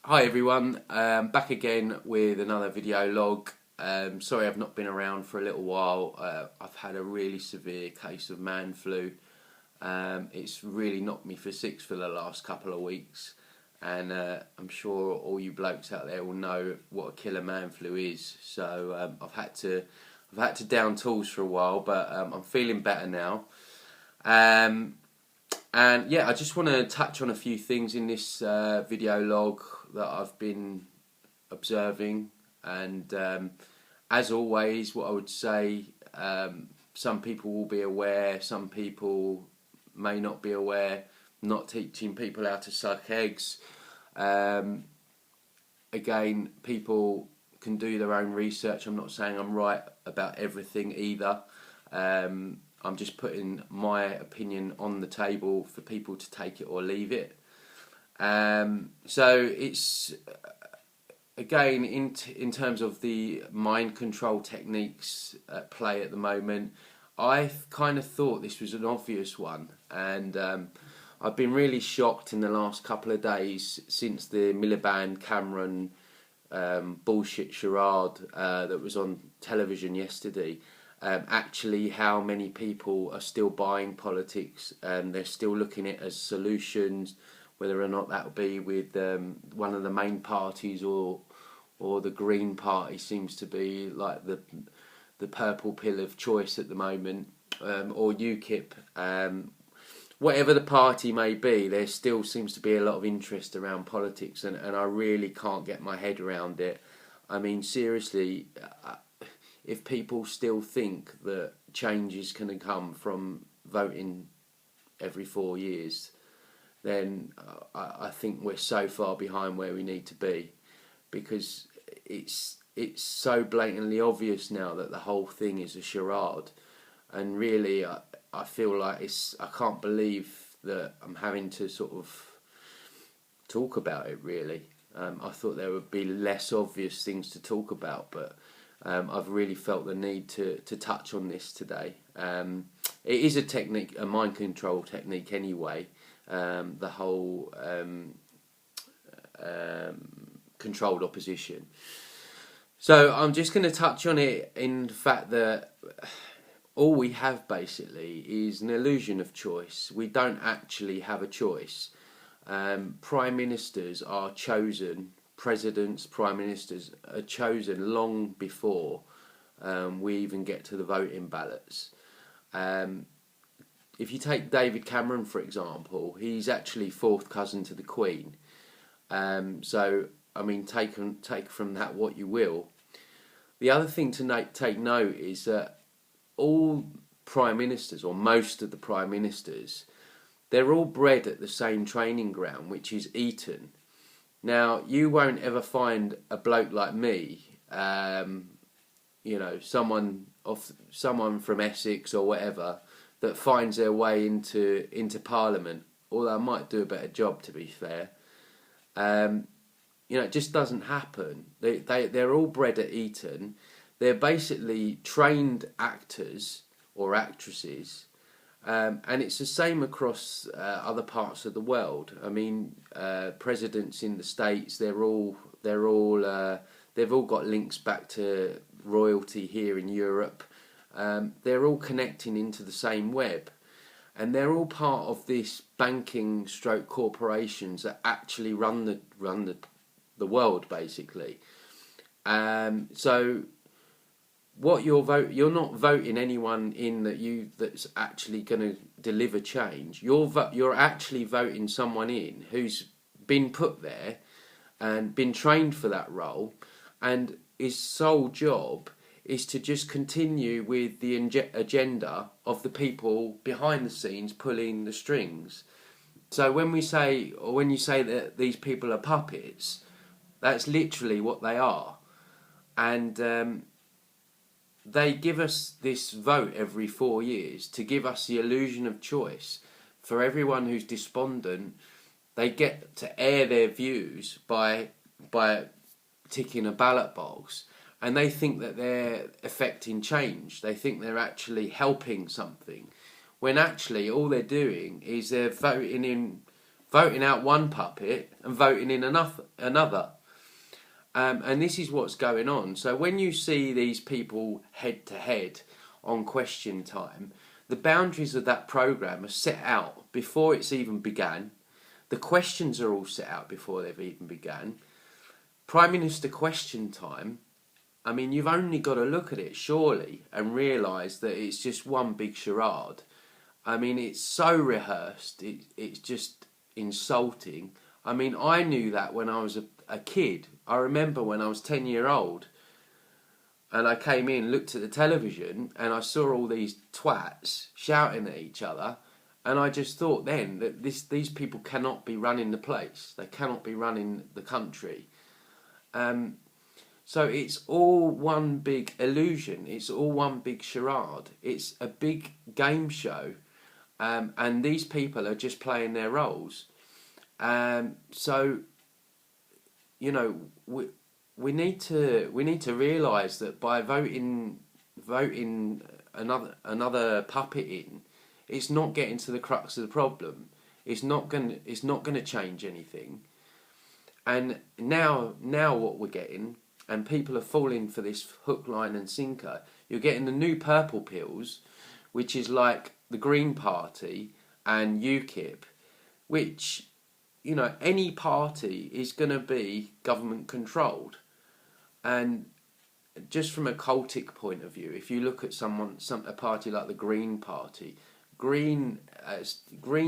Hi everyone, back again with another video log. Sorry I've not been around for a little while. I've had a really severe case of man flu. It's really knocked me for six for the last couple of weeks, and I'm sure all you blokes out there will know what a killer man flu is. So I've had to down tools for a while, but I'm feeling better now. And yeah, I just want to touch on a few things in this video log that I've been observing. And as always, what I would say, some people will be aware, some people may not be aware. Not teaching people how to suck eggs. Again, people can do their own research. I'm not saying I'm right about everything either. I'm just putting my opinion on the table for people to take it or leave it. So it's, again, in terms of the mind control techniques at play at the moment, I kind of thought this was an obvious one. And I've been really shocked in the last couple of days since the Miliband Cameron bullshit charade that was on television yesterday. Actually, how many people are still buying politics, and they're still looking at it as solutions, whether or not that will be with one of the main parties or the Green Party seems to be like the purple pill of choice at the moment, or UKIP. Whatever the party may be, there still seems to be a lot of interest around politics, and I really can't get my head around it. I mean, seriously, if people still think that change is going to come from voting every 4 years, then I think we're so far behind where we need to be, because it's so blatantly obvious now that the whole thing is a charade. And really, I feel like I can't believe that I'm having to sort of talk about it, really. I thought there would be less obvious things to talk about, but I've really felt the need to touch on this today. It is a technique, a mind control technique anyway, the whole controlled opposition. So I'm just going to touch on it in the fact that all we have basically is an illusion of choice. We don't actually have a choice. Prime ministers are chosen, presidents, prime ministers are chosen long before we even get to the voting ballots. If you take David Cameron, for example, he's actually fourth cousin to the Queen. So, I mean, take from that what you will. The other thing to take note is that all prime ministers, or most of the prime ministers, they're all bred at the same training ground, which is Eton. Now, you won't ever find a bloke like me, someone from Essex or whatever, that finds their way into Parliament. Although I might do a better job, to be fair. It just doesn't happen. They're all bred at Eton. They're basically trained actors or actresses. And it's the same across other parts of the world. I mean, presidents in the States, they've all got links back to royalty here in Europe. They're all connecting into the same web, and they're all part of this banking stroke corporations that actually run the world basically. So what you're not voting anyone in that's actually going to deliver change. You're actually voting someone in who's been put there and been trained for that role, and his sole job is to just continue with the agenda of the people behind the scenes pulling the strings. So when you say that these people are puppets, that's literally what they are. And they give us this vote every 4 years to give us the illusion of choice. For everyone who's despondent, they get to air their views by ticking a ballot box, and they think that they're effecting change. They think they're actually helping something, when actually all they're doing is they're voting voting out one puppet and voting in another. And this is what's going on. So when you see these people head to head on Question Time, the boundaries of that programme are set out before it's even began. The questions are all set out before they've even began. Prime Minister Question Time, I mean, you've only got to look at it, surely, and realise that it's just one big charade. I mean, it's so rehearsed, it's just insulting. I mean, I knew that when I was a kid. I remember when I was 10-year old and I came in, looked at the television, and I saw all these twats shouting at each other, and I just thought then that these people cannot be running the place. They cannot be running the country. So it's all one big illusion. It's all one big charade. It's a big game show, and these people are just playing their roles. So, you know, we need to realise that by voting another puppet in, it's not getting to the crux of the problem. It's not gonna change anything. And now what we're getting, and people are falling for this hook, line and sinker. You're getting the new purple pills, which is like the Green Party and UKIP, which, you know, any party is going to be government controlled. And just from a cultic point of view, if you look at a party like the Green Party, green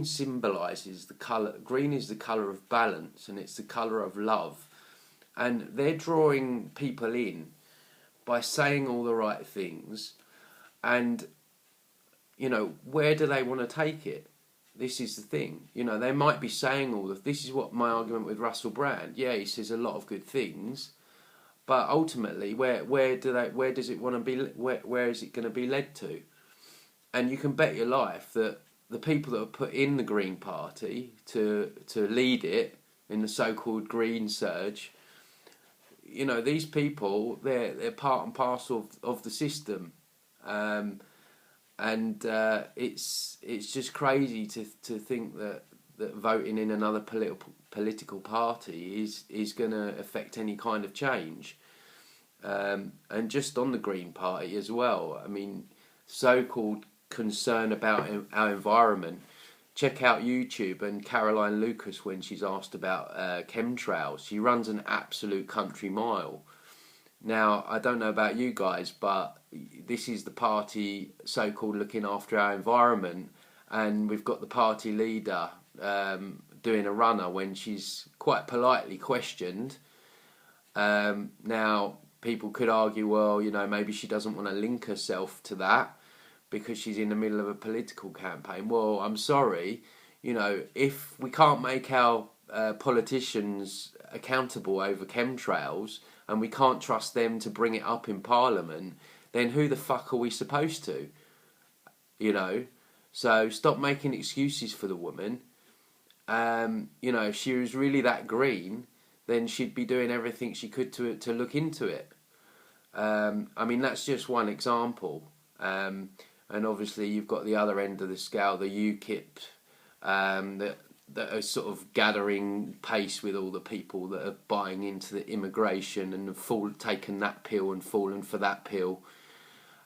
symbolises the colour. Green is the colour of balance, and it's the colour of love. And they're drawing people in by saying all the right things. And, you know, where do they want to take it? This is the thing. You know, they might be saying all of this. Is what my argument with Russell Brand. Yeah, he says a lot of good things, but ultimately, where does it want to be? Where is it going to be led to? And you can bet your life that the people that are put in the Green Party to lead it in the so-called Green Surge, you know, these people, they're part and parcel of the system, and it's just crazy to think that voting in another political party is going to affect any kind of change. And just on the Green Party as well, I mean, so-called concern about our environment. Check out YouTube and Caroline Lucas when she's asked about chemtrails. She runs an absolute country mile. Now, I don't know about you guys, but this is the party so-called looking after our environment, and we've got the party leader doing a runner when she's quite politely questioned. Now, people could argue, well, you know, maybe she doesn't want to link herself to that because she's in the middle of a political campaign. Well, I'm sorry, you know, if we can't make our politicians accountable over chemtrails and we can't trust them to bring it up in Parliament, then who the fuck are we supposed to? You know, so stop making excuses for the woman. You know, if she was really that green, then she'd be doing everything she could to look into it. I mean, that's just one example. And obviously you've got the other end of the scale, the UKIP, that are sort of gathering pace with all the people that are buying into the immigration and have taken that pill and fallen for that pill.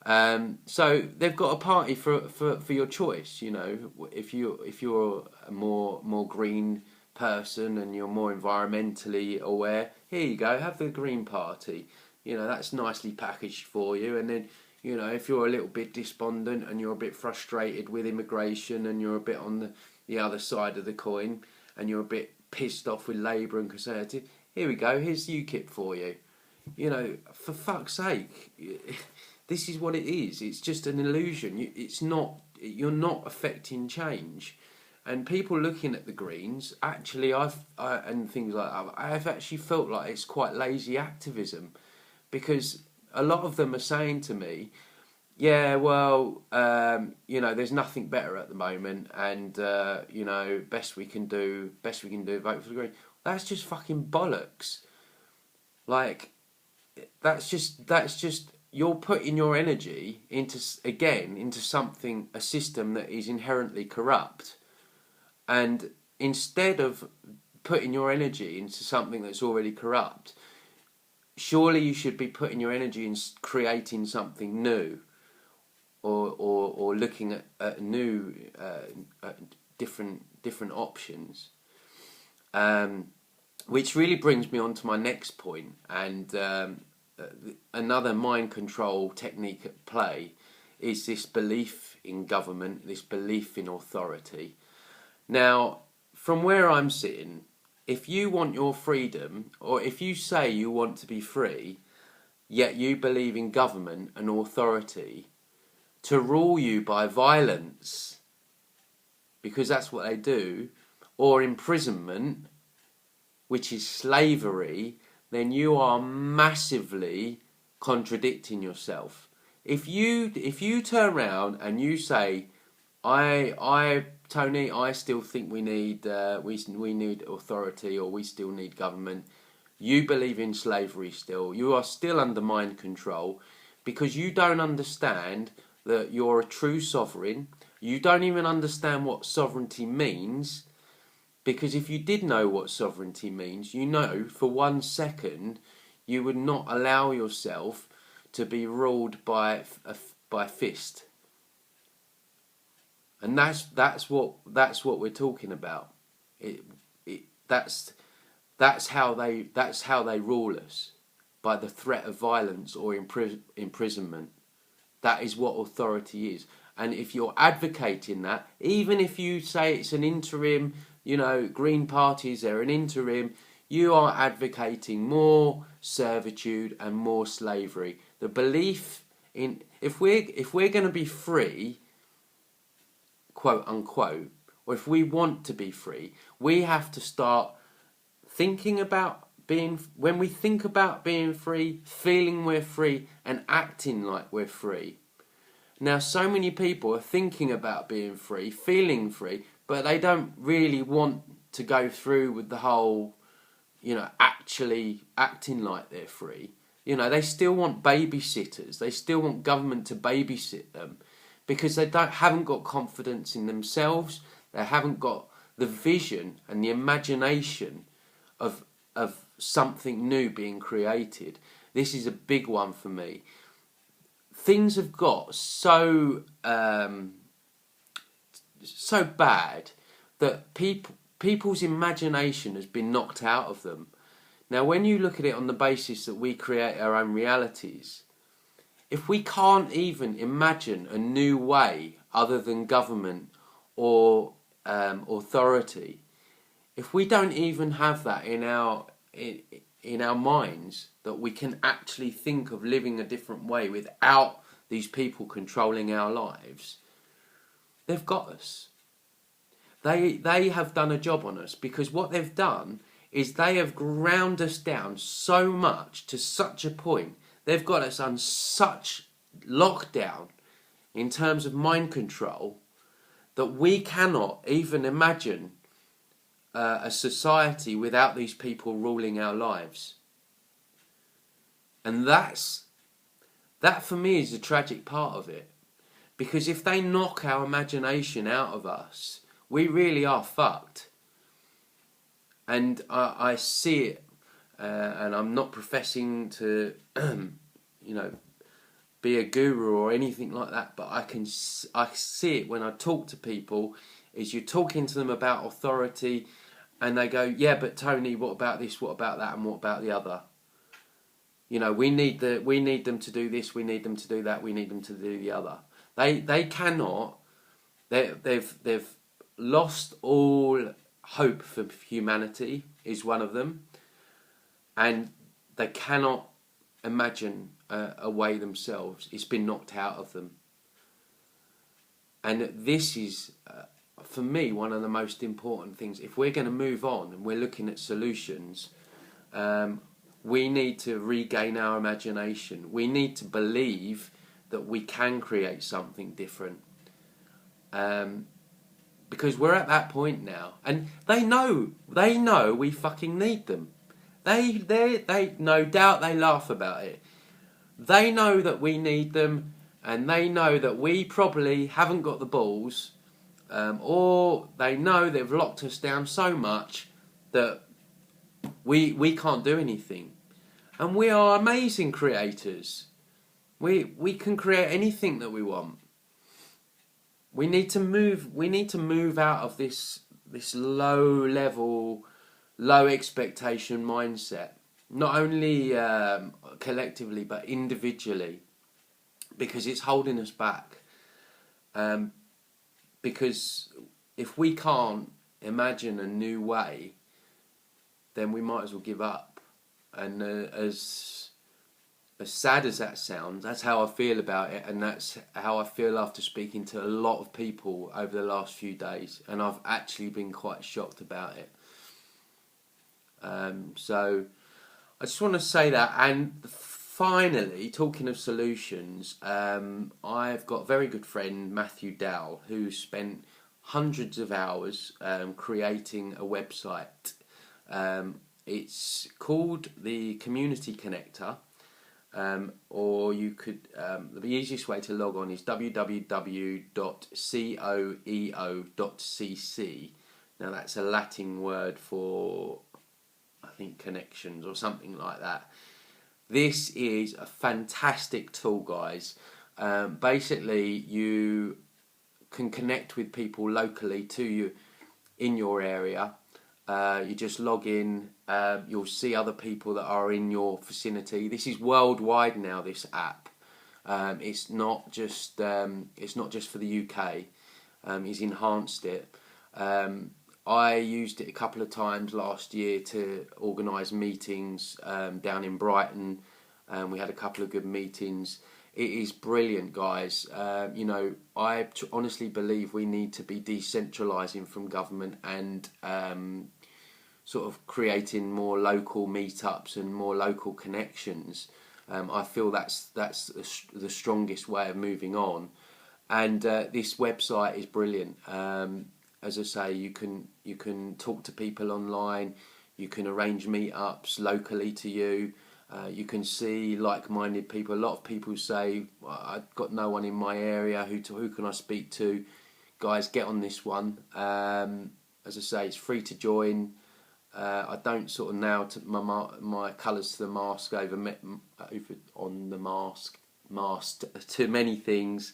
So they've got a party for your choice. You know, if you're a more green person and you're more environmentally aware, here you go, have the Green Party. You know, that's nicely packaged for you. And then, you know, if you're a little bit despondent and you're a bit frustrated with immigration and you're a bit on the other side of the coin and you're a bit pissed off with Labour and Conservative, here we go, here's UKIP for you. You know, for fuck's sake, this is what it is. It's just an illusion. You're not affecting change. And people looking at the Greens, actually, and things like that, I've actually felt like it's quite lazy activism, because a lot of them are saying to me, yeah, well, you know, there's nothing better at the moment, and you know, best we can do, vote for the Green. That's just fucking bollocks. Like, that's just you're putting your energy into something, a system that is inherently corrupt, and instead of putting your energy into something that's already corrupt, surely you should be putting your energy in creating something new, or looking at new, different options. Which really brings me on to my next point, and another mind control technique at play is this belief in government, this belief in authority. Now, from where I'm sitting, if you want your freedom, or if you say you want to be free, yet you believe in government and authority to rule you by violence, because that's what they do, or imprisonment, which is slavery, then you are massively contradicting yourself. If you turn around and you say, Tony, I still think we need authority, or we still need government. You believe in slavery still. You are still under mind control, because you don't understand that you're a true sovereign. You don't even understand what sovereignty means, because if you did know what sovereignty means, you know for 1 second you would not allow yourself to be ruled by fist. And that's what we're talking about. That's how they rule us, by the threat of violence or imprisonment. That is what authority is. And if you're advocating that, even if you say it's an interim, Green parties, they're an interim, you are advocating more servitude and more slavery. The belief in, if we're going to be free, quote unquote, or if we want to be free, we have to start thinking about when we think about being free, feeling we're free, and acting like we're free. Now, so many people are thinking about being free, feeling free, but they don't really want to go through with the whole, actually acting like they're free. They still want babysitters. They still want government to babysit them, because they haven't got confidence in themselves. They haven't got the vision and the imagination of something new being created. This is a big one for me. Things have got so bad that people's imagination has been knocked out of them. Now, when you look at it on the basis that we create our own realities, if we can't even imagine a new way other than government or authority, if we don't even have that in our minds, that we can actually think of living a different way without these people controlling our lives, they've got us. They have done a job on us, because what they've done is they have ground us down so much, to such a point. They've got us on such lockdown in terms of mind control that we cannot even imagine a society without these people ruling our lives. And that for me is the tragic part of it. Because if they knock our imagination out of us, we really are fucked. And I see it, and I'm not professing to, be a guru or anything like that, but I see it when I talk to people. Is you're talking to them about authority, and they go, yeah, but Tony, what about this, what about that, and what about the other? We need them to do this, we need them to do that, we need them to do the other. They cannot. They've lost all hope for humanity, is one of them, and they cannot imagine a way themselves. It's been knocked out of them. And this is, for me, one of the most important things. If we're going to move on and we're looking at solutions, we need to regain our imagination. We need to believe that we can create something different. Because we're at that point now. And they know we fucking need them. They no doubt they laugh about it. They know that we need them, and they know that we probably haven't got the balls or they know they've locked us down so much that we can't do anything. And we are amazing creators. We can create anything that we want. We need to move. We need to move out of this low level, low expectation mindset. Not only collectively but individually, because it's holding us back. Because if we can't imagine a new way, then we might as well give up. And as sad as that sounds, that's how I feel about it, and that's how I feel after speaking to a lot of people over the last few days, and I've actually been quite shocked about it. So I just want to say that. And finally, talking of solutions, I've got a very good friend, Matthew Dowell, who spent hundreds of hours creating a website. It's called the Community Connector, or you could, the easiest way to log on is www.coeo.cc. Now that's a Latin word for, I think, connections or something like that. This is a fantastic tool, guys. Basically, you can connect with people locally to you in your area. You just log in. You'll see other people that are in your vicinity. This is worldwide now. This app. It's not just for the UK. He's enhanced it. I used it a couple of times last year to organise meetings down in Brighton. We had a couple of good meetings. It is brilliant, guys. I honestly believe we need to be decentralising from government and sort of creating more local meetups and more local connections. I feel that's the strongest way of moving on. And this website is brilliant. As I say, you can talk to people online. You can arrange meetups locally to you. You can see like-minded people. A lot of people say, well, I've got no one in my area. Who can I speak to? Guys, get on this one. As I say, it's free to join. I don't sort of nail my colours to the mask over on the masked to many things,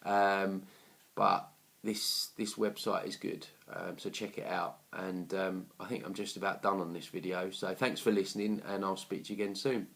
but this website is good, so check it out. And I think I'm just about done on this video, so thanks for listening, and I'll speak to you again soon.